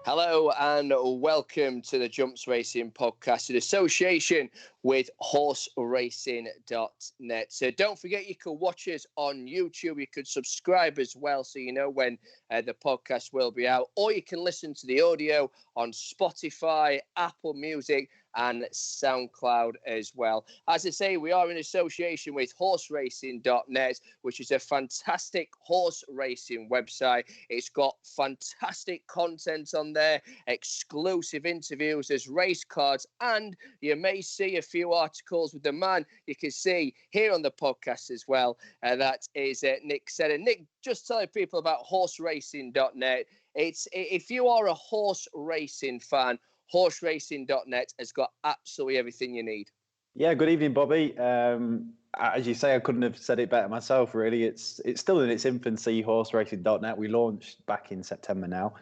Hello and welcome to the Jumps Racing Podcast in association with horseracing.net. So don't forget you can watch us on YouTube. You can subscribe as well so you know when the podcast will be out. Or you can listen to the audio on Spotify, Apple Music and SoundCloud as well. As I say, we are in association with horseracing.net, which is a fantastic horse racing website. It's got fantastic content on there, exclusive interviews, there's race cards, and you may see a few articles with the man you can see here on the podcast as well. That is Nick Senna. Nick, just telling people about horseracing.net. If you are a horse racing fan, horseracing.net has got absolutely everything you need. Yeah, good evening, Bobby. As you say, I couldn't have said it better myself, really. It's still in its infancy, horseracing.net. We launched back in September now.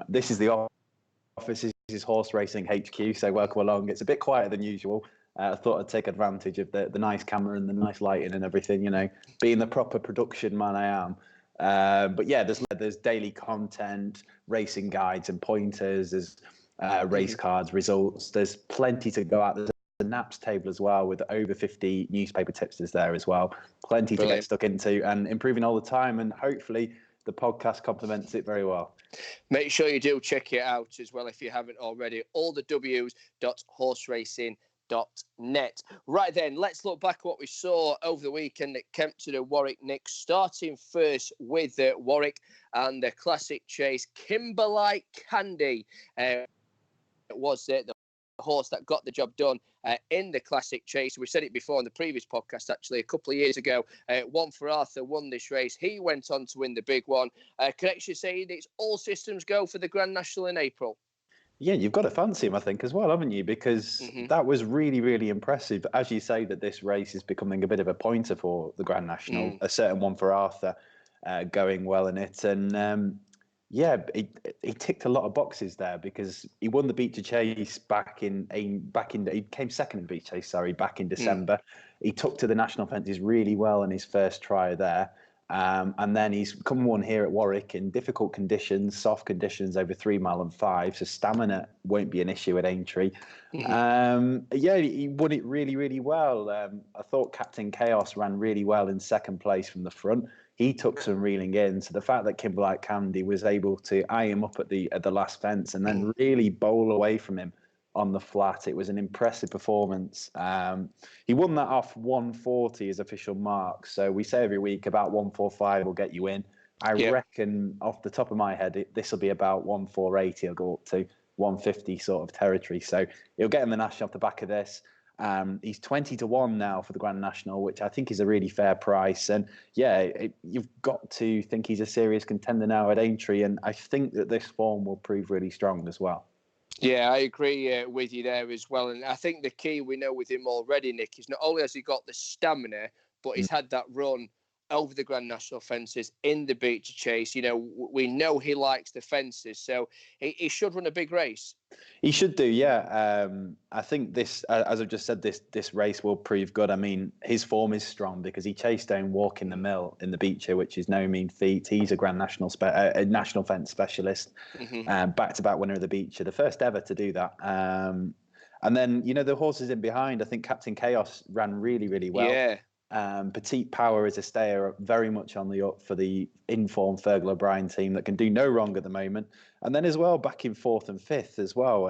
This is the office. This is Horse Racing HQ, so welcome along. It's a bit quieter than usual. I thought I'd take advantage of the nice camera and the nice lighting and everything, you know, being the proper production man I am. But yeah, there's daily content, racing guides and pointers, there's race cards, results. There's plenty to go out. There's a naps table as well with over 50 newspaper tipsters there as well. Plenty to get stuck into and improving all the time. And hopefully the podcast complements it very well. Make sure you do check it out as well if you haven't already. All the W's.horseracing.net. Right then, let's look back at what we saw over the weekend at Kempton and Warwick, Nick. Starting first with Warwick and the classic chase, Kimberlite Candy was the horse that got the job done in the classic chase. We said it before on the previous podcast, actually, a couple of years ago. One for Arthur won this race. He went on to win the big one. Can actually say it's all systems go for the Grand National in April. Yeah, you've got to fancy him, I think, as well, haven't you? Because that was really, really impressive. As you say, that this race is becoming a bit of a pointer for the Grand National, a certain one for Arthur going well in it. And yeah, he ticked a lot of boxes there because he won the Beach Chase he came second in the Beach Chase, back in December. He took to the national fences really well in his first try there. And then he's come and won here at Warwick in difficult conditions, soft conditions over 3 mile and 5. So stamina won't be an issue at Aintree. Yeah, he won it really, really well. I thought Captain Chaos ran really well in second place from the front. He took some reeling in. So the fact that Kimberlite Candy was able to eye him up at the last fence and then really bowl away from him on the flat, it was an impressive performance. He won that off 140 as official mark. So we say every week about 145 will get you in. I reckon off the top of my head, this will be about 1480. He'll go up to 150 sort of territory. So he'll get in the national off the back of this. He's 20-1 now for the Grand National, which I think is a really fair price. And yeah, you've got to think he's a serious contender now at Aintree. And I think that this form will prove really strong as well. Yeah, I agree with you there as well. And I think the key we know with him already, Nick, is not only has he got the stamina, but he's had that run over the Grand National fences in the Beach Chase. You know, we know he likes the fences, so he should run a big race. He should do, yeah. I think this, as I've just said, this race will prove good. I mean, his form is strong because he chased down Walk in the Mill in the Beacher, which is no mean feat. He's a Grand National a national fence specialist, back-to-back winner of the Beacher, the first ever to do that. And then, you know, the horses in behind, I think Captain Chaos ran really, really well. Yeah. Petite Power is a stayer, very much on the up for the informed Fergal O'Brien team that can do no wrong at the moment. And then as well, back in 4th and 5th as well.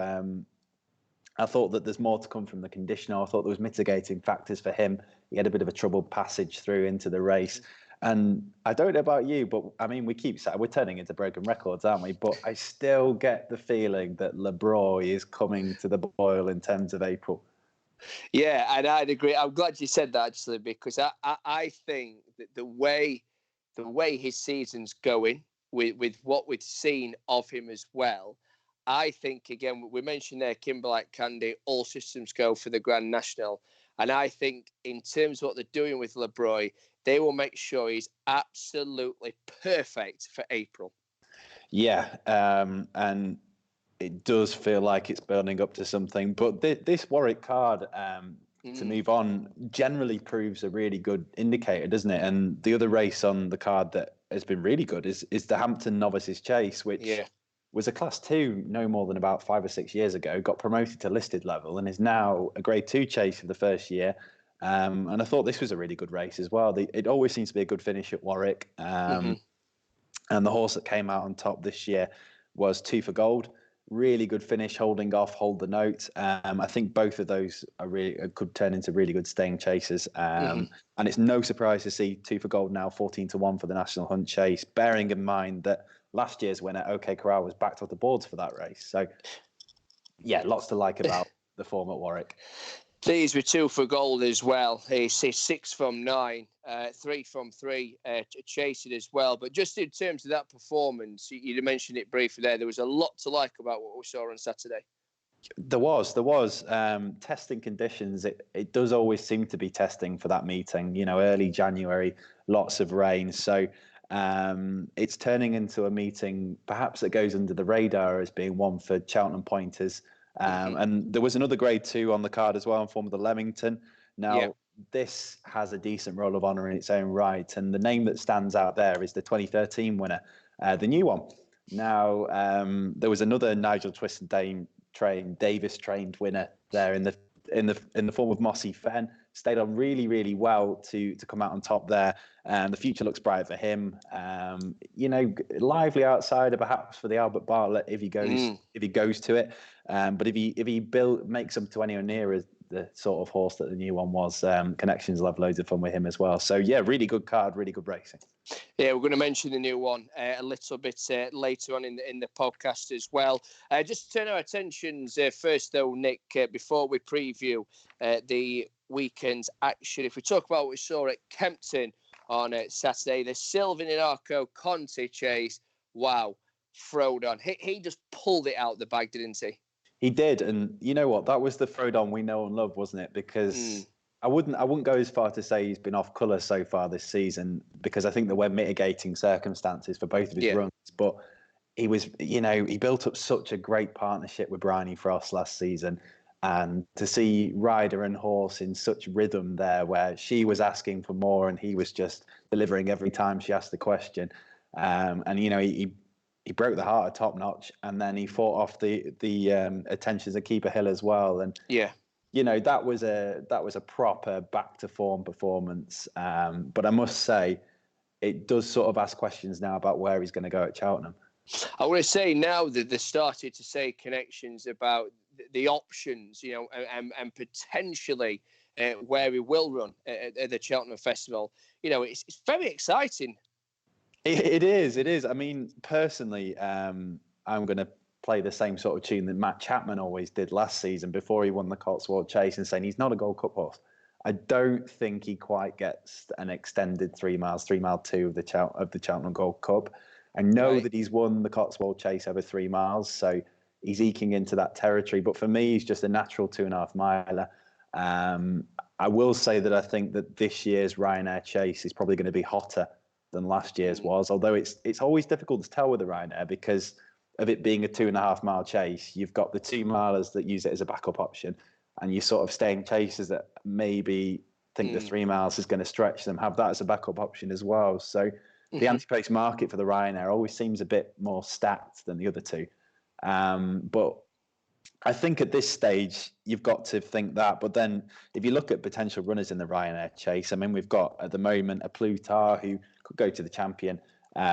I thought that there's more to come from the conditioner. I thought there was mitigating factors for him. He had a bit of a troubled passage through into the race. And I don't know about you, but I mean, we're turning into broken records, aren't we? But I still get the feeling that LeBroy is coming to the boil in terms of April. Yeah, and I'd agree. I'm glad you said that, actually, because I think that the way his season's going with what we've seen of him as well, I think, again, we mentioned there Kimberlite Candy, all systems go for the Grand National. And I think in terms of what they're doing with LeBroy, they will make sure he's absolutely perfect for April. Yeah, and it does feel like it's building up to something. But this Warwick card, to move on, generally proves a really good indicator, doesn't it? And the other race on the card that has been really good is the Hampton Novices Chase, which was a Class 2 no more than about 5 or 6 years ago, got promoted to listed level, and is now a Grade 2 chase for the first year. And I thought this was a really good race as well. It always seems to be a good finish at Warwick. And the horse that came out on top this year was Two for Gold. Really good finish, holding off, hold the note. I think both of those are really could turn into really good staying chasers. And it's no surprise to see Two for Gold now 14-1 for the National Hunt Chase, bearing in mind that last year's winner, OK Corral, was backed off the boards for that race. So, yeah, lots to like about the form at Warwick. These were Two for Gold as well. He's 6 from 9, 3 from 3, chasing as well. But just in terms of that performance, you mentioned it briefly there. There was a lot to like about what we saw on Saturday. There was. Testing conditions. It does always seem to be testing for that meeting. Early January, lots of rain. So it's turning into a meeting perhaps that goes under the radar as being one for Cheltenham pointers. And there was another Grade 2 on the card as well in form of the Leamington. Now, this has a decent roll of honour in its own right. And the name that stands out there is the 2013 winner, the new one. Now, there was another Nigel Davis trained winner there in the form of Mossy Fen. Stayed on really, really well to come out on top there. The future looks bright for him. Lively outsider perhaps for the Albert Bartlett if he goes to it. But if he makes him to anywhere near the sort of horse that the new one was, Connections will have loads of fun with him as well. So yeah, really good card, really good racing. Yeah, we're going to mention the new one a little bit later on in the podcast as well. Just to turn our attentions first, though, Nick, before we preview the weekend's action. If we talk about what we saw at Kempton on Saturday, the Sylvan Inarco Conti chase. Wow, Frodon. He just pulled it out the bag, didn't he? He did, and you know what? That was the Frodon we know and love, wasn't it? Because I wouldn't go as far to say he's been off colour so far this season, because I think there were mitigating circumstances for both of his runs. But he was, he built up such a great partnership with Bryony Frost last season. And to see rider and horse in such rhythm there, where she was asking for more and he was just delivering every time she asked the question. And he broke the heart of Top Notch, and then he fought off the attentions of Keeper Hill as well. And that was a proper back to form performance. But I must say, it does sort of ask questions now about where he's going to go at Cheltenham. I want to say now that they started to say connections about the options, and potentially where he will run at the Cheltenham Festival. It's very exciting. It is. I mean, personally, I'm going to play the same sort of tune that Matt Chapman always did last season before he won the Cotswold Chase, and saying he's not a Gold Cup horse. I don't think he quite gets an extended 3 miles, 3 mile 2 of the Cheltenham Gold Cup. I know that he's won the Cotswold Chase over 3 miles, so he's eking into that territory. But for me, he's just a natural 2.5 miler. I will say that I think that this year's Ryanair Chase is probably going to be hotter than last year's was, although it's always difficult to tell with the Ryanair because of it being a 2.5 mile chase. You've got the 2 milers that use it as a backup option, and you sort of staying chasers that maybe think the 3 miles is going to stretch them, have that as a backup option as well. So the anti-pace market for the Ryanair always seems a bit more stacked than the other two. But I think at this stage, you've got to think that. But then if you look at potential runners in the Ryanair Chase, I mean, we've got at the moment a Plutar who could go to the champion.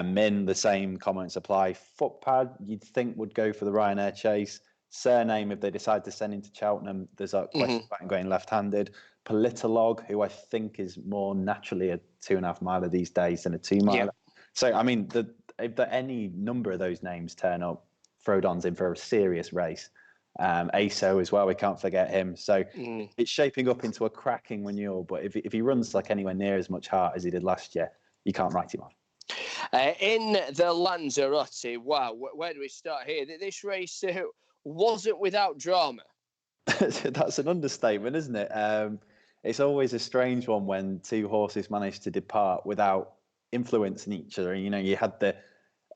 Min, the same comments apply. Footpad, you'd think would go for the Ryanair Chase. Surname, if they decide to send into Cheltenham, there's a question about him going left-handed. Politolog, who I think is more naturally a 2.5 miler these days than a 2 miler. Yeah. So, I mean, if any number of those names turn up, Frodon's in for a serious race. ASO as well, we can't forget him. So it's shaping up into a cracking renewal. But if he runs like anywhere near as much heart as he did last year, you can't write him off. In the Lanzarote, wow, where do we start here? This race wasn't without drama. That's an understatement, isn't it? It's always a strange one when two horses manage to depart without influencing each other. You had the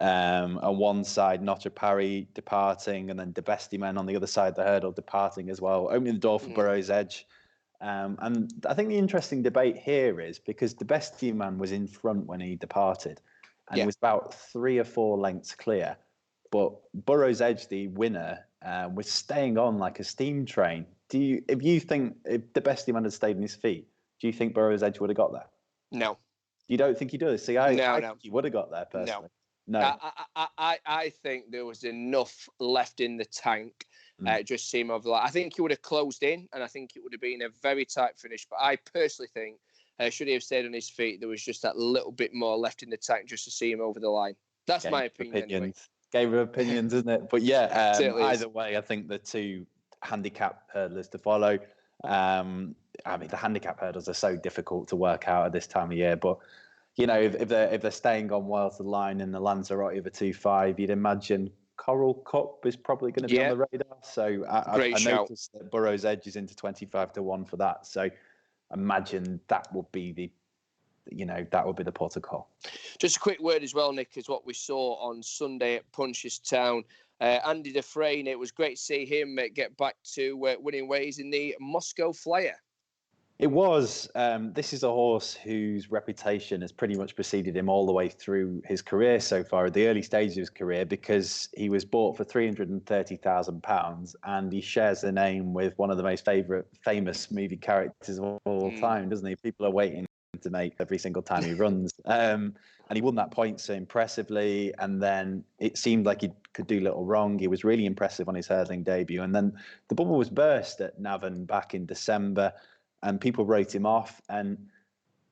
on one side Notre Paris departing, and then De Bestiman on the other side of the hurdle departing as well, opening the door for Burrows Edge. And I think the interesting debate here is because De Bestiman was in front when he departed, and he was about 3 or 4 lengths clear. but Burrows Edge, the winner, was staying on like a steam train. If the best man had stayed on his feet, do you think Burrows Edge would have got there? No. You don't think he does? See, I think he would have got there personally. No. I think there was enough left in the tank. Just seemed over the line. I think he would have closed in, and I think it would have been a very tight finish. But I personally think, should he have stayed on his feet, there was just that little bit more left in the tank just to see him over the line. That's my opinion. Anyway. Game of opinions, isn't it? But yeah, either way, I think the two handicap hurdlers to follow. I mean, the handicap hurdles are so difficult to work out at this time of year. But you know, if they're staying on well to the line in the Lanzarote over 2.5, you'd imagine Coral Cup is probably going to be on the radar. So I noticed that Burrows Edge is into 25-1 for that. So imagine that would be the port of call. Just a quick word as well, Nick, is what we saw on Sunday at Punchestown. Andy Dufresne, it was great to see him get back to winning ways in the Moscow Flyer. It was. This is a horse whose reputation has pretty much preceded him all the way through his career so far, at the early stages of his career, because he was bought for £330,000 and he shares the name with one of the most famous movie characters of all time, doesn't he? People are waiting to make every single time he runs. And he won that point so impressively, and then it seemed like he could do little wrong. He was really impressive on his hurdling debut, and then the bubble was burst at Navan back in December, and people wrote him off. And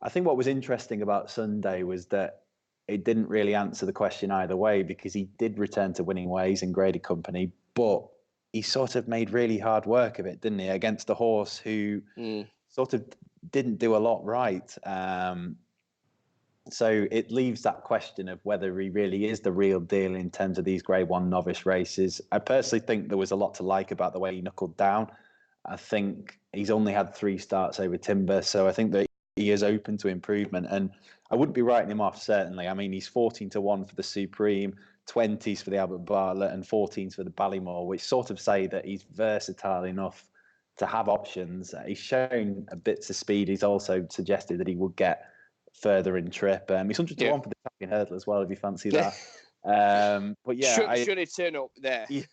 I think what was interesting about Sunday was that it didn't really answer the question either way, because he did return to winning ways in graded company, but he sort of made really hard work of it, didn't he, against a horse who sort of didn't do a lot right. So it leaves that question of whether he really is the real deal in terms of these Grade 1 novice races. I personally think there was a lot to like about the way he knuckled down. I think he's only had 3 starts over timber, so I think that he is open to improvement, and I wouldn't be writing him off, certainly. I mean, he's 14-1 for the Supreme, 20s for the Albert Bartlett, and 14s for the Ballymore, which sort of say that he's versatile enough to have options. He's shown a bit of speed. He's also suggested that he would get further in trip. He's 100-1 for the champion hurdle as well, if you fancy that. But yeah, should he turn up there? Yeah.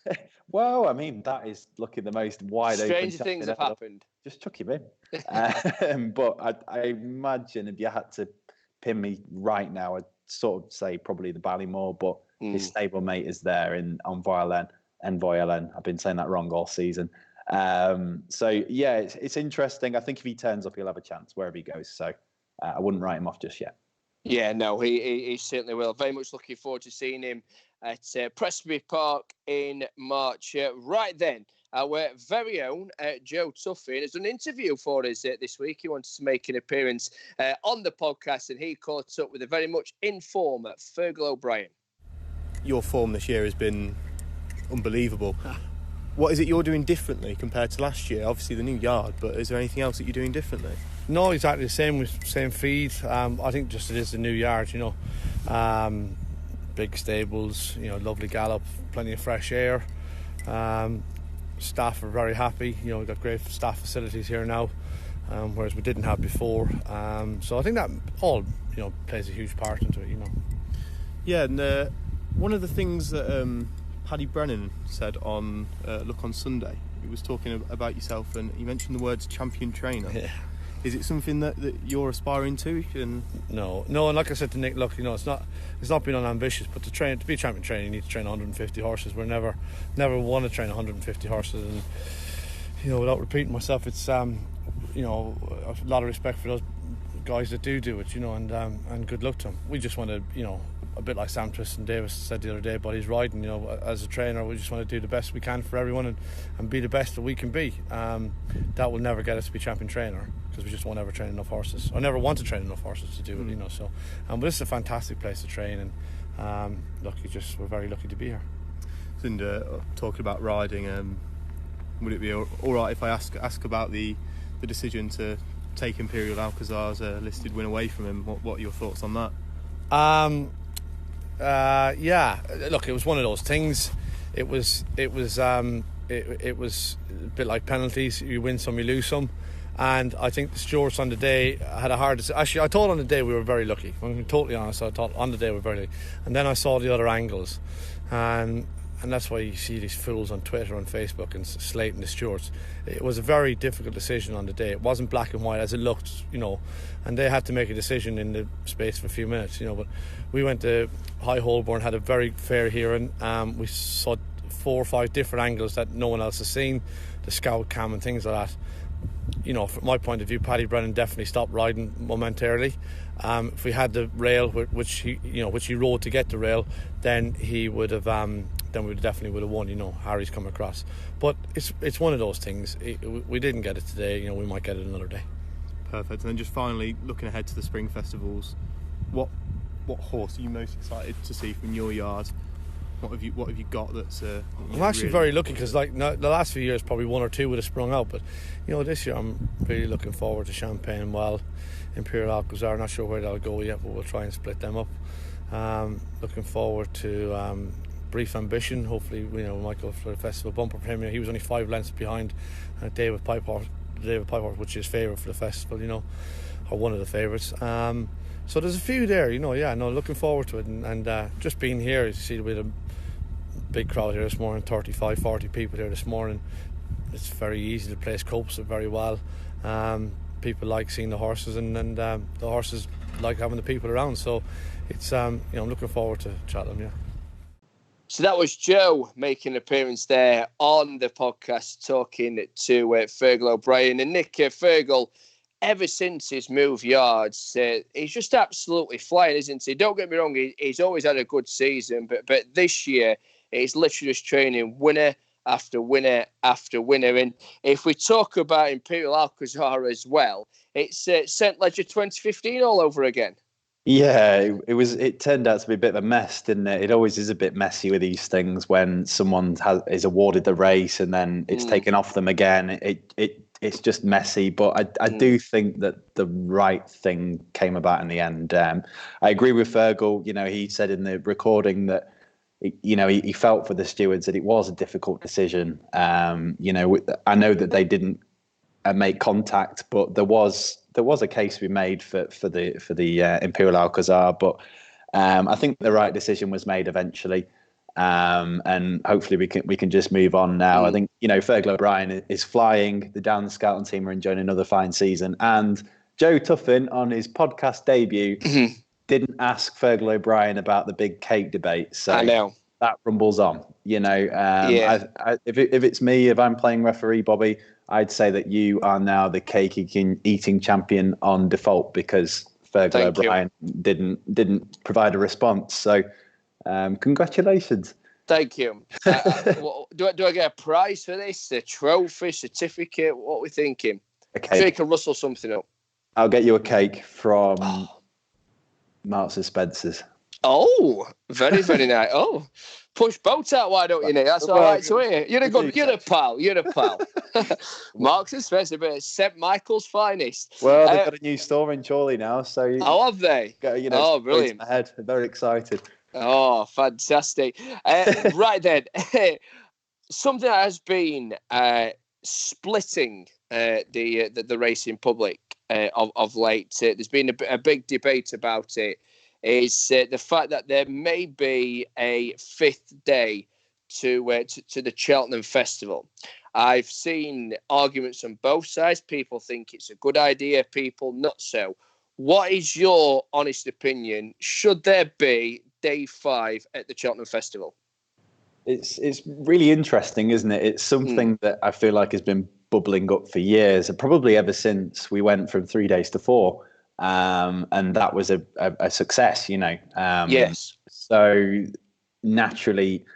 Well, I mean, that is looking the most wide open. Stranger things have happened. Just chuck him in. But I imagine if you had to pin me right now, I'd sort of say probably the Ballymore, but his stablemate is there on Violin and Violin. I've been saying that wrong all season. So yeah, it's interesting. I think if he turns up, he'll have a chance wherever he goes. So I wouldn't write him off just yet. Yeah, no, he certainly will. Very much looking forward to seeing him at Presby Park in March. Right then, our very own Joe Tuffin has done an interview for us this week. He wanted to make an appearance on the podcast, and he caught up with a very much in form Fergal O'Brien. Your form this year has been unbelievable. What is it you're doing differently compared to last year? Obviously the new yard, but is there anything else that you're doing differently? No, exactly the same, with same feed. I think just it is the new yard, big stables, lovely gallop, plenty of fresh air. Staff are very happy. We've got great staff facilities here now, whereas we didn't have before. So I think that all plays a huge part into it. Yeah, and one of the things that Paddy Brennan said on Look on Sunday, he was talking about yourself, and he mentioned the words champion trainer. Yeah. Is it something that you're aspiring to? No, and like I said to Nick, look, it's not being unambitious, but to be a champion trainer, you need to train 150 horses. We're never want to train 150 horses, and without repeating myself, it's a lot of respect for those guys that do it, and good luck to them. We just want to, a bit like Sam Tristan Davis said the other day about his riding, as a trainer, we just want to do the best we can for everyone and be the best that we can be. That will never get us to be champion trainer, because we just won't ever train enough horses. I never want to train enough horses to do it, so. But this is a fantastic place to train, and we're very lucky to be here. And talking about riding, would it be all right if I ask about the decision to take Imperial Alcazar's listed win away from him? What are your thoughts on that? Yeah, look, it was one of those things. It was a bit like penalties. You win some, you lose some. And I think the stewards on the day had a hard decision. Actually, I thought on the day we were very lucky. I'm totally honest. I thought on the day we were very lucky. And then I saw the other angles. And and that's why you see these fools on Twitter and Facebook and slating the stewards. It was a very difficult decision on the day. It wasn't black and white as it looked, and they had to make a decision in the space of a few minutes, but we went to High Holborn, had a very fair hearing. We saw 4 or 5 different angles that no one else has seen, the scout cam and things like that. From my point of view, Paddy Brennan definitely stopped riding momentarily. If we had the rail, which he rode to get the rail, then he would have. Then we definitely would have won. Harry's come across, but it's one of those things. We didn't get it today. We might get it another day. Perfect. And then just finally, looking ahead to the spring festivals, what horse are you most excited to see from your yard? What have you got that's? I'm actually really very lucky because the last few years probably 1 or 2 would have sprung out, but this year I'm really looking forward to Champagne. Well, Imperial Alcazar, not sure where they'll go yet, but we'll try and split them up. Looking forward to Brief Ambition. Hopefully, we might go for the festival bumper for him. He was only 5 lengths behind David Pipeworth, which is favourite for the festival, or one of the favourites. So there's a few there, looking forward to it, and just being here, you see we had a big crowd here this morning, 35, 40 people here this morning. It's very easy, the place copes it very well. People like seeing the horses, and the horses like having the people around, so it's I'm looking forward to Cheltenham. So that was Joe making an appearance there on the podcast, talking to Fergal O'Brien. And Nick, Fergal, ever since his move yards, he's just absolutely flying, isn't he? Don't get me wrong, he's always had a good season, but this year he's literally just training winner after winner after winner. And if we talk about Imperial Alcazar as well, it's St. Ledger 2015 all over again. Yeah, it turned out to be a bit of a mess, didn't it? It always is a bit messy with these things when someone is awarded the race and then it's taken off them again. It's just messy, but I do think that the right thing came about in the end. I agree with Fergal. He said in the recording that he felt for the stewards that it was a difficult decision. I know that they didn't make contact, but there was a case to be made for the Imperial Alcazar, but I think the right decision was made eventually, and hopefully we can just move on now. I think Fergal O'Brien is flying. The Down Scouting team are enjoying another fine season, and Joe Tuffin on his podcast debut didn't ask Fergal O'Brien about the big cake debate, so I know that rumbles on. If it's me, if I'm playing referee, Bobby, I'd say that you are now the cake eating champion on default because Fergal O'Brien didn't provide a response. So, congratulations. Thank you. Do I get a prize for this? A trophy, certificate? What are we thinking? Okay. So you can rustle something up. I'll get you a cake from Marks and Spencer's. Oh, very, very nice. Oh, push boats out, why don't you, Nick? That's all right to hear. You're a pal. Marks and Spencer, but St. Michael's finest. Well, they've got a new store in Chorley now, so have they? Brilliant! Ahead. Very excited. Oh, fantastic! Right then, something that has been splitting the racing public of late. There's been a big debate about it. Is the fact that there may be a 5th day to the Cheltenham Festival. I've seen arguments on both sides. People think it's a good idea, people not so. What is your honest opinion? Should there be day 5 at the Cheltenham Festival? It's really interesting, isn't it? It's something that I feel like has been bubbling up for years, and probably ever since we went from 3 days to 4. And that was a success, Yes. So naturally,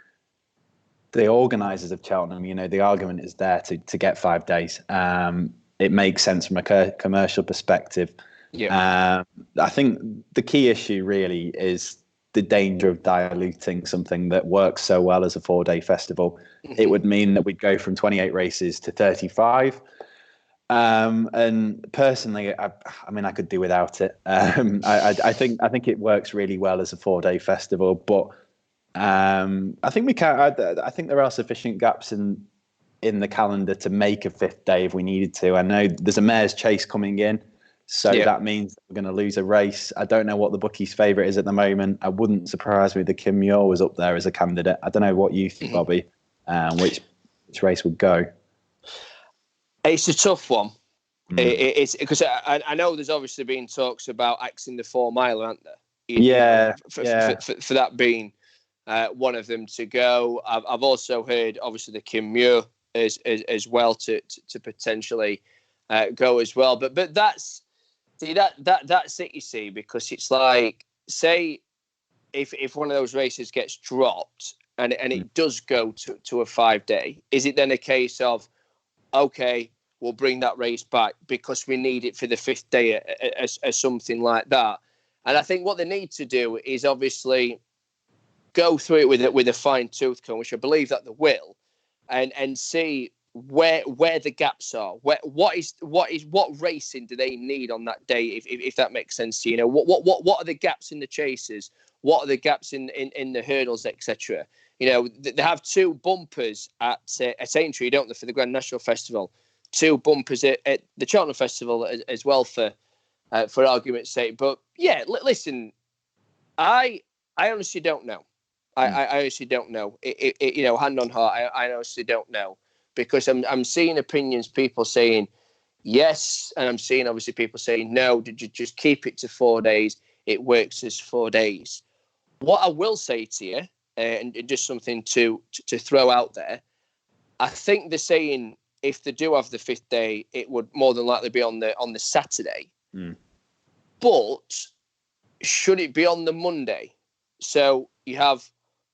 the organisers of Cheltenham, the argument is there to get 5 days. It makes sense from a commercial perspective. Yeah. I think the key issue really is the danger of diluting something that works so well as a 4-day festival. It would mean that we'd go from 28 races to 35. And personally, I could do without it. I think it works really well as a 4-day festival, but I think we can. I think there are sufficient gaps in the calendar to make a 5th day if we needed to. I know there's a Mayor's Chase coming in, So that means we're going to lose a race. I don't know what the bookies' favourite is at the moment. I wouldn't surprise me the Kim Muir was up there as a candidate. I don't know what you think, Bobby, which race would go. It's a tough one. It's because I know there's obviously been talks about axing the 4 mile, aren't there? For that being one of them to go. I've also heard obviously the Kim Muir as well to potentially go as well. But that's it, you see, because it's like, say if one of those races gets dropped and it does go to a 5-day, is it then a case of, okay, we'll bring that race back because we need it for the 5th day as something like that? And I think what they need to do is obviously go through it with a fine tooth comb, which I believe that they will, and see where the gaps are. What racing do they need on that day, if that makes sense to you? What are the gaps in the chases? What are the gaps in the hurdles, etc.? They have 2 bumpers at Aintree, don't they, for the Grand National Festival? 2 bumpers at the Cheltenham Festival as well, for argument's sake. But yeah, listen, I honestly don't know. I honestly don't know. Hand on heart, I honestly don't know, because I'm seeing opinions, people saying yes, and I'm seeing obviously people saying no. Just keep it to 4 days. It works as 4 days. What I will say to you, and just something to throw out there, I think they're saying if they do have the 5th day, it would more than likely be on the Saturday. But should it be on the Monday? So you have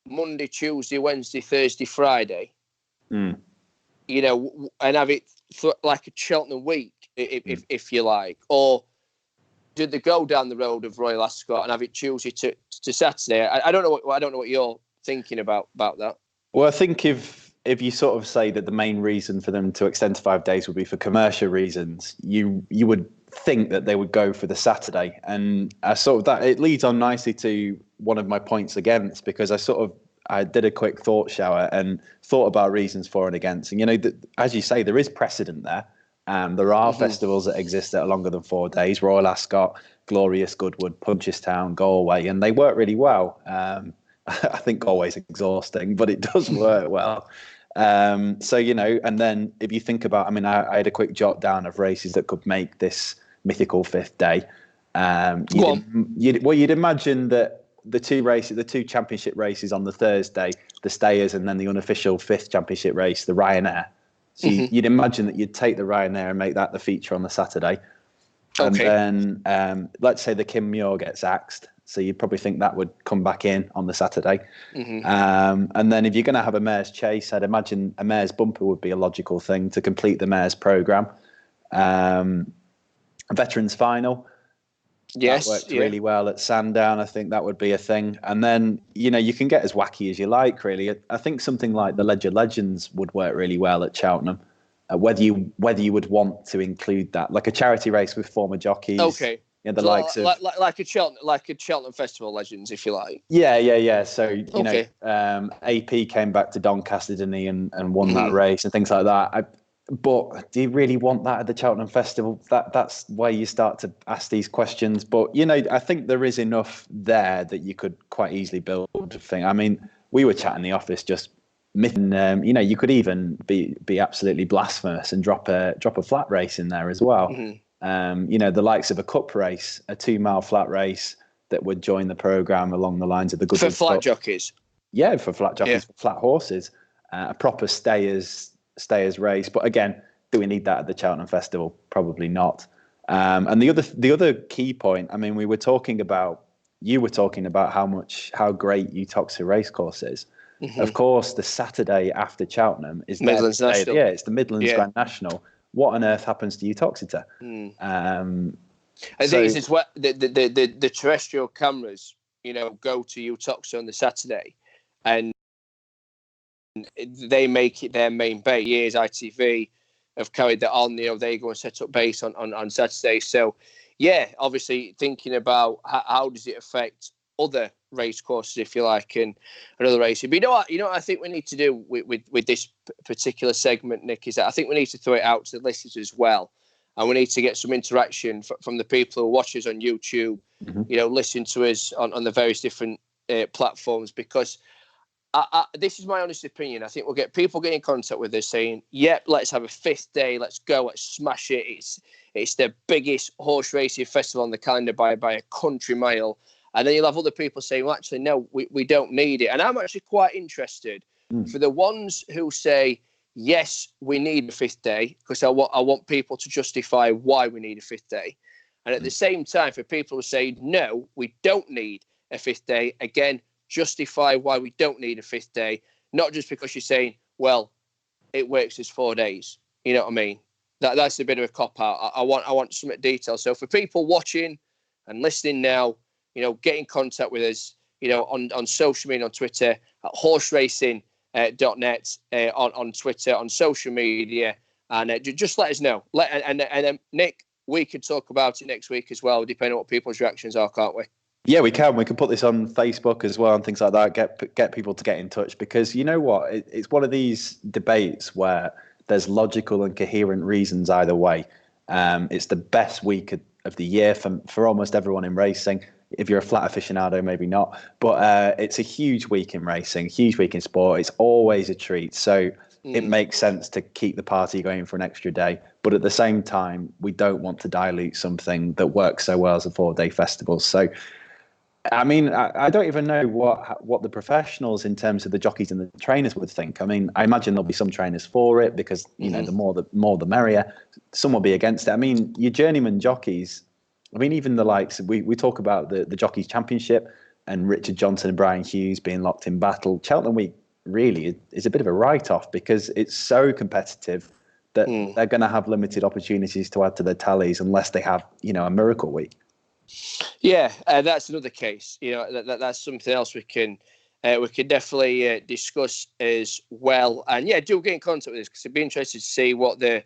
Monday, Tuesday, Wednesday, Thursday, Friday. And have it like a Cheltenham week, if you like, or did they go down the road of Royal Ascot and have it Tuesday to Saturday? I don't know what you're thinking about that. Well, I think if you sort of say that the main reason for them to extend to 5 days would be for commercial reasons, you would think that they would go for the Saturday, and that it leads on nicely to one of my points against, because I did a quick thought shower and thought about reasons for and against. And as you say, there is precedent there. There are festivals that exist that are longer than 4 days: Royal Ascot, Glorious Goodwood, Punchestown, Galway, and they work really well. I think Galway's exhausting, but it does work well. And then if you think about, I had a quick jot down of races that could make this mythical 5th day. You'd imagine that the 2 championship races on the Thursday, the Stayers, and then the unofficial 5th championship race, the Ryanair. So you'd imagine that you'd take the Ryanair and make that the feature on the Saturday. Okay. And then let's say the Kim Muir gets axed. So you'd probably think that would come back in on the Saturday. And then if you're going to have a Mayor's Chase, I'd imagine a Mayor's Bumper would be a logical thing to complete the Mayor's programme. A Veterans Final. Yes. That worked really well at Sandown. I think that would be a thing. And then, you can get as wacky as you like, really. I think something like the Ledger Legends would work really well at Cheltenham. Whether you would want to include that, like a charity race with former jockeys. Okay. The so likes of like a Cheltenham Festival Legends, if you like. Yeah. So AP came back to Doncaster, didn't he, and won that race and things like that. But do you really want that at the Cheltenham Festival? That's where you start to ask these questions. But I think there is enough there that you could quite easily build a thing. We were chatting in the office just. You could even be absolutely blasphemous and drop a flat race in there as well. The likes of a cup race, a 2 mile flat race that would join the programme along the lines of the Goodwood for flat jockeys. Yeah, for flat jockeys, for flat horses, a proper stayers race. But again, do we need that at the Cheltenham Festival? Probably not. And the other key point, you were talking about how great Uttoxeter Racecourse is. Of course, the Saturday after Cheltenham is Midlands National. Yeah, it's the Midlands Grand National. What on earth happens to Uttoxeter? I think it's what the terrestrial cameras, go to Uttoxeter on the Saturday, and they make it their main base. Years ITV have carried that on. They go and set up base on Saturday. So, obviously thinking about how does it affect other race courses, if you like, and other races. But you know what I think we need to do with this particular segment, Nick, is that I think we need to throw it out to the listeners as well. and we need to get some interaction from the people who watch us on YouTube, listen to us on the various different platforms, because this is my honest opinion. I think we'll get people getting in contact with us saying, yep, let's have a 5th day. Let's go. Let's smash it. It's the biggest horse racing festival on the calendar by a country mile. And then you'll have other people saying, well, actually, no, we don't need it. And I'm actually quite interested for the ones who say, yes, we need a 5th day, because I want people to justify why we need a 5th day. And at the same time, for people who say, no, we don't need a 5th day, again, justify why we don't need a 5th day, not just because you're saying, well, it works as 4 days. You know what I mean? That's a bit of a cop-out. I want some detail. So for people watching and listening now, get in contact with us, on social media, on Twitter, at horseracing.net, on Twitter, on social media, and just let us know. And Nick, we could talk about it next week as well, depending on what people's reactions are, can't we? Yeah, we can. We can put this on Facebook as well and things like that. Get people to get in touch, because you know what? It's one of these debates where there's logical and coherent reasons either way. It's the best week of the year for almost everyone in racing. If you're a flat aficionado, maybe not. But it's a huge week in racing, huge week in sport. It's always a treat. So it makes sense to keep the party going for an extra day. But at the same time, we don't want to dilute something that works so well as a 4-day festival. So, I mean, I don't even know what the professionals in terms of the jockeys and the trainers would think. I mean, I imagine there'll be some trainers for it because, the more the merrier. Some will be against it. I mean, your journeyman jockeys, I mean, even the likes, we talk about the Jockeys Championship and Richard Johnson and Brian Hughes being locked in battle. Cheltenham Week really is a bit of a write-off because it's so competitive that they're going to have limited opportunities to add to their tallies unless they have, a miracle week. Yeah, that's another case. That's something else we can definitely discuss as well. And yeah, do get in contact with us because it'd be interesting to see what the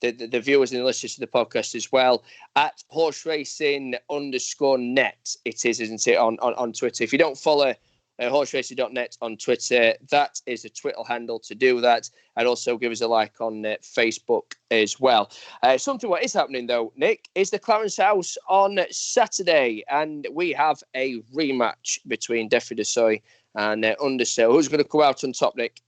viewers and the listeners to the podcast as well at horseracing_net. It is, isn't it, on Twitter? If you don't follow horseracing.net on Twitter, that is a Twitter handle to do that, and also give us a like on Facebook as well. Something what is happening though, Nick, is the Clarence House on Saturday, and we have a rematch between Defy Desoy and Undersell. Who's going to come out on top, Nick?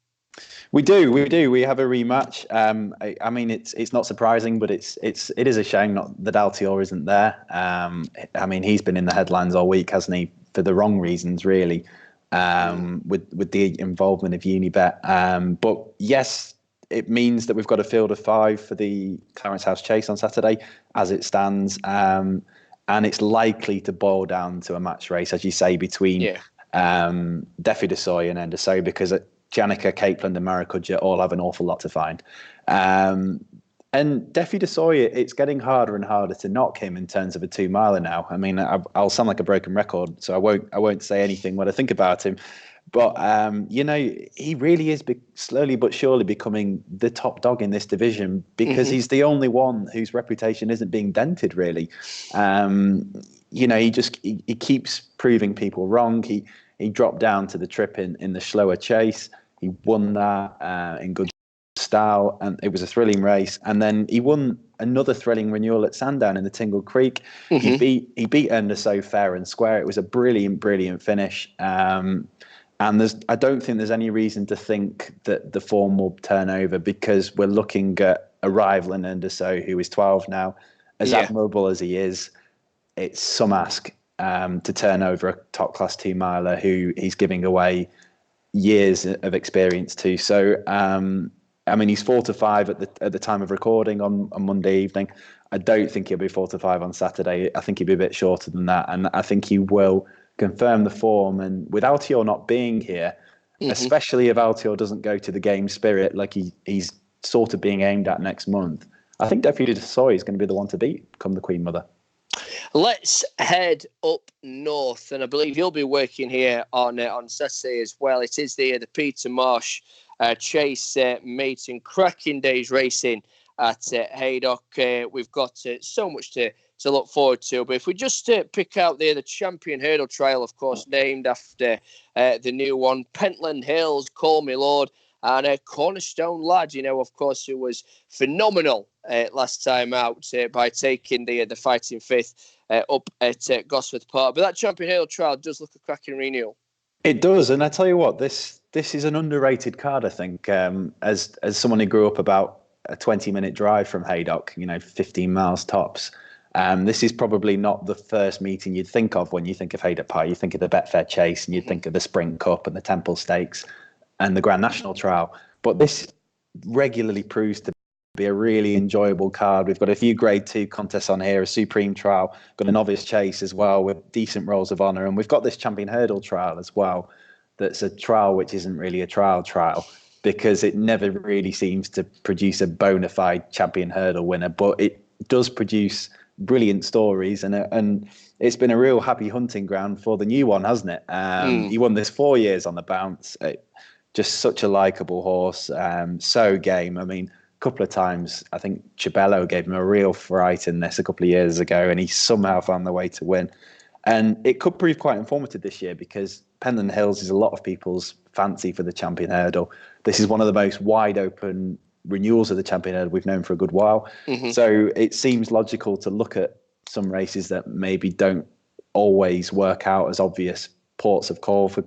We do. We have a rematch. I mean, it's not surprising, but it is a shame that Altior isn't there. I mean, he's been in the headlines all week, hasn't he? For the wrong reasons, really. With the involvement of Unibet. But yes, it means that we've got a field of 5 for the Clarence House Chase on Saturday, as it stands. And it's likely to boil down to a match race, as you say, between Defy Desoy and Enderso, because Janica, Capeland and Maracuja all have an awful lot to find. And Defy Desoy, it's getting harder and harder to knock him in terms of a 2-miler now. I mean, I'll sound like a broken record, so I won't say anything when I think about him. But, he really is slowly but surely becoming the top dog in this division because he's the only one whose reputation isn't being dented, really. He keeps proving people wrong. He dropped down to the trip in the slower chase. He won that in good style, and it was a thrilling race. And then he won another thrilling renewal at Sandown in the Tingle Creek. He beat Enderso fair and square. It was a brilliant finish. And I don't think there's any reason to think that the form will turn over because we're looking at a rival in Enderso who is 12 now. As admirable as he is, it's some ask to turn over a top class 2-miler who he's giving away years of experience to. So, I mean, he's 4-5 at the time of recording on Monday evening. I don't think he'll be 4-5 on Saturday. I think he'll be a bit shorter than that. And I think he will confirm the form. And with Altior not being here, especially if Altior doesn't go to the game spirit like he's sort of being aimed at next month, I think Defy Desoy is going to be the one to beat come the Queen Mother. Let's head up north, and I believe you'll be working here on Saturday as well. It is the Peter Marsh Chase meeting, cracking days racing at Haydock. We've got so much to look forward to, but if we just pick out the champion hurdle trial, of course, named after the new one, Pentland Hills, Call Me Lord, and a Cornerstone lad, of course, who was phenomenal last time out by taking the fighting fifth up at Gosforth Park. But that Champion Hurdle trial does look a cracking renewal. It does, and I tell you what, this is an underrated card, I think. As someone who grew up about a 20-minute drive from Haydock, 15 miles tops, this is probably not the first meeting you'd think of when you think of Haydock Park. You think of the Betfair Chase, and you think of the Spring Cup and the Temple Stakes and the Grand National Trial. But this regularly proves to be a really enjoyable card. We've got a few Grade 2 contests on here, a Supreme Trial, got a Novice Chase as well with decent rolls of honour, and we've got this Champion Hurdle Trial as well. That's a trial which isn't really a trial because it never really seems to produce a bona fide Champion Hurdle winner, but it does produce brilliant stories, and it's been a real happy hunting ground for the new one, hasn't it? He won this 4 years on the bounce. Just such a likeable horse, so game. I mean, a couple of times, I think Chabello gave him a real fright in this a couple of years ago, and he somehow found the way to win. And it could prove quite informative this year because Pendon Hills is a lot of people's fancy for the Champion Hurdle. This is one of the most wide open renewals of the Champion Hurdle we've known for a good while. So it seems logical to look at some races that maybe don't always work out as obvious ports of call for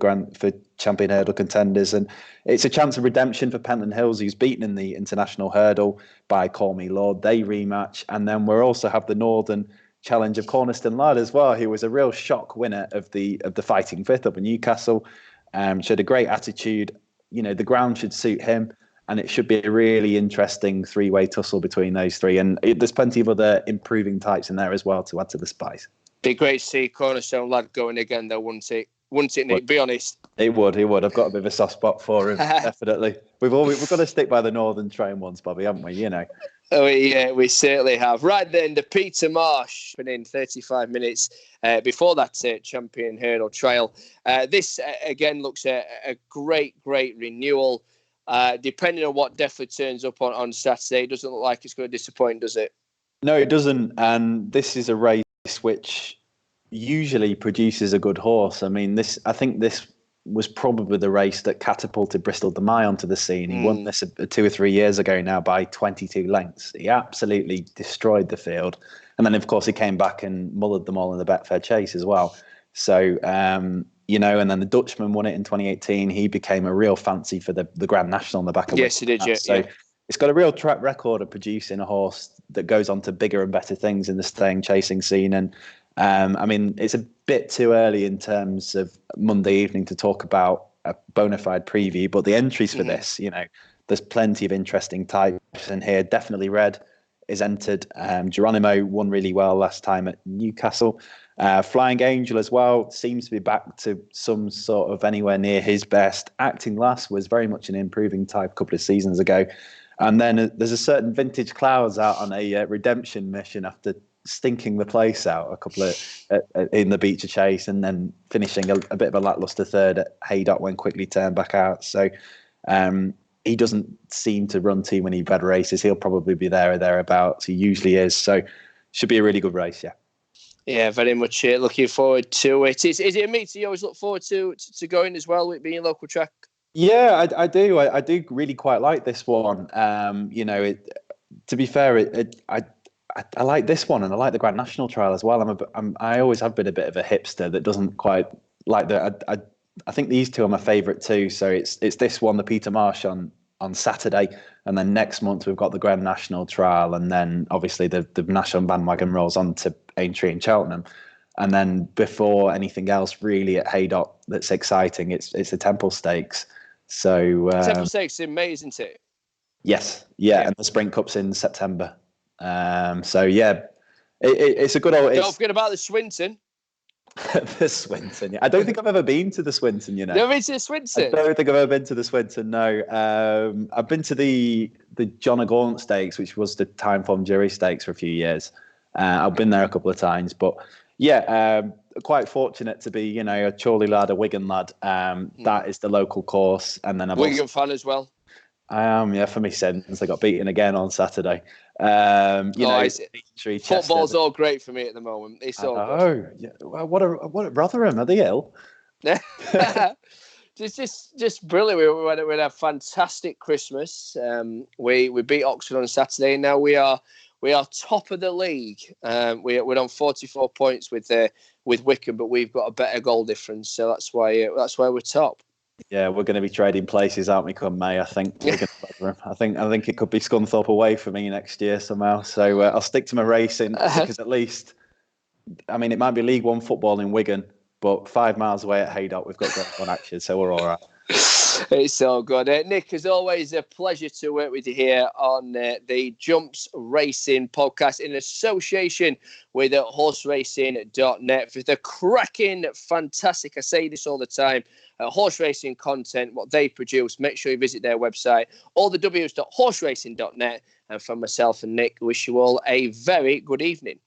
Champion Hurdle contenders, and it's a chance of redemption for Pendon Hills, who's beaten in the International Hurdle by Call Me Lord. They rematch, and then we'll also have the Northern Challenge of Cornerstone Lad as well, who was a real shock winner of the fighting fifth up in Newcastle. Showed a great attitude. The ground should suit him, and it should be a really interesting three-way tussle between those three. And there's plenty of other improving types in there as well to add to the spice. Be great to see Cornerstone Lad going again, though, wouldn't it? Wouldn't it, Nick? Be honest. It would. I've got a bit of a soft spot for him, definitely. We've got to stick by the Northern train once, Bobby, haven't we? Oh, yeah, we certainly have. Right then, the Peter Marsh in 35 minutes before that Champion Hurdle trial. This, again, looks a great renewal. Depending on what definitely turns up on Saturday, it doesn't look like it's going to disappoint, does it? No, it doesn't. And this is a race which usually produces a good horse. I mean, I think this was probably the race that catapulted Bristol de Mai onto the scene. He won this 2 or 3 years ago now by 22 lengths. He absolutely destroyed the field. And then, of course, he came back and mullered them all in the Betfair Chase as well. So, and then the Dutchman won it in 2018. He became a real fancy for the Grand National on the back of Yes, he did, yeah. So it's got a real track record of producing a horse that goes on to bigger and better things in the staying chasing scene. And I mean, it's a bit too early in terms of Monday evening to talk about a bona fide preview, but the entries for this, there's plenty of interesting types in here. Definitely Red is entered. Geronimo won really well last time at Newcastle. Flying Angel as well seems to be back to some sort of anywhere near his best. Acting Last was very much an improving type a couple of seasons ago. And then there's a certain Vintage Clouds out on a redemption mission after stinking the place out a couple of in the Beecher Chase, and then finishing a bit of a lackluster third at Haydock when quickly turned back out. So he doesn't seem to run too many bad races. He'll probably be there or thereabouts. He usually is. So should be a really good race, yeah. Yeah, very much looking forward to it. Is it a meet you always look forward to going as well, with being local track? Yeah, I do. I do really quite like this one. To be fair, I like this one, and I like the Grand National Trial as well. I always have been a bit of a hipster that doesn't quite like the. I think these two are my favourite too. So it's this one, the Peter Marsh on Saturday, and then next month we've got the Grand National Trial, and then obviously the national bandwagon rolls on to Aintree and Cheltenham, and then before anything else really at Haydock that's exciting, it's the Temple Stakes. So Temple Stakes in May, isn't it? Yes, yeah, and the Spring Cup's in September. So yeah, it's a good old. Don't forget about the Swinton. The Swinton. Yeah. I don't think I've ever been to the Swinton. Never been to the Swinton? I don't think I've ever been to the Swinton. No, I've been to the John O'Gaunt Stakes, which was the Time Form Jury Stakes for a few years. I've been there a couple of times, but yeah, quite fortunate to be, a Chorley lad, a Wigan lad. That is the local course, and then Wigan fan as well. I am, yeah, for me sins. I got beaten again on Saturday. Football's all great for me at the moment. It's all good. Yeah. What a Rotherham, are they ill? Just brilliant. We had a fantastic Christmas. We beat Oxford on Saturday. Now we are top of the league. We're on 44 points with Wycombe, but we've got a better goal difference, so that's why we're top. Yeah, we're going to be trading places, aren't we, come May? I think we're going to I think it could be Scunthorpe away for me next year somehow. So I'll stick to my racing because at least, I mean, it might be League One football in Wigan, but 5 miles away at Haydock, we've got one action, so we're all right. It's all good. Nick, as always, a pleasure to work with you here on the Jumps Racing podcast in association with horseracing.net for the cracking, fantastic, I say this all the time, horse racing content, what they produce. Make sure you visit their website, allthews.horseracing.net. And from myself and Nick, wish you all a very good evening.